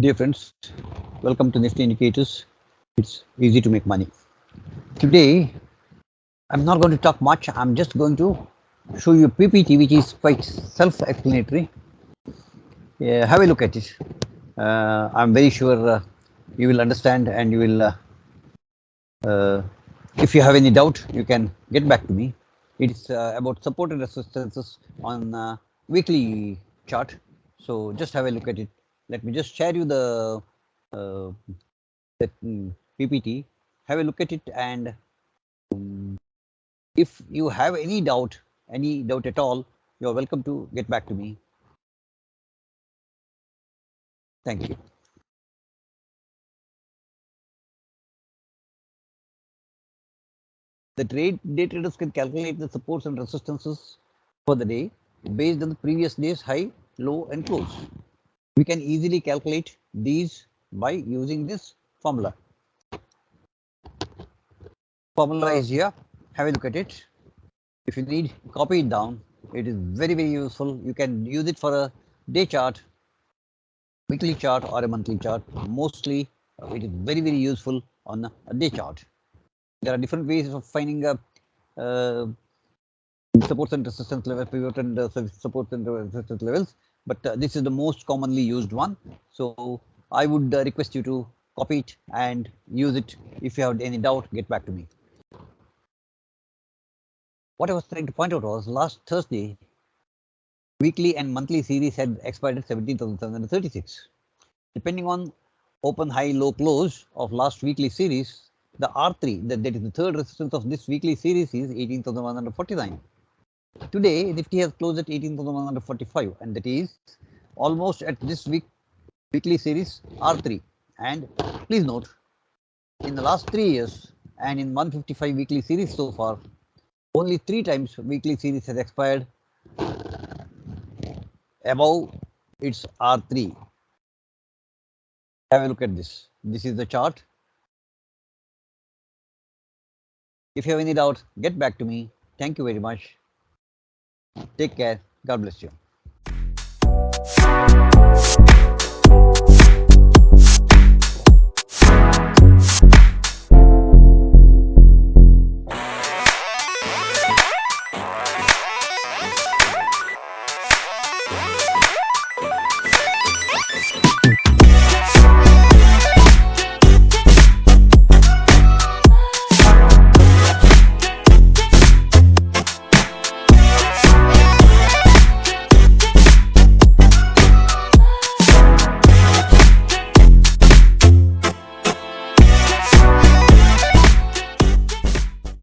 Dear friends, welcome to Nifty Indicators. It's easy to make money. Today, I'm not going to talk much. I'm just going to show you a PPT which is quite self-explanatory. Have a look at it. I'm very sure you will understand and you will, if you have any doubt, you can get back to me. It's about support and resistances on weekly chart. So just have a look at it. Let me just share you the uh, that PPT. Have a look at it, and if you have any doubt at all, you're welcome to get back to me. Thank you. The day traders can calculate the supports and resistances for the day based on the previous day's high, low, and close. We can easily calculate these by using this formula. Formula is here. Have a look at it. If you need, copy it down. It is very useful. You can use it for a day chart, weekly chart, or a monthly chart. Mostly it is very useful on a day chart. There are different ways of finding uh, supports and resistance level, pivot and supports and resistance levels, but this is the most commonly used one. So I would request you to copy it and use it. If you have any doubt, get back to me. What I was trying to point out was last Thursday, weekly and monthly series had expired at 17,736. Depending on open, high, low, close of last weekly series, the R3, that is the third resistance of this weekly series, is 18,149. Today, Nifty has closed at 18,145, and that is almost at this weekly series R3. And please note, in the last 3 years and in 155 weekly series so far, only 3 times weekly series has expired above its R3. Have a look at this. This is the chart. If you have any doubt, get back to me. Thank you very much. Take care. God bless you.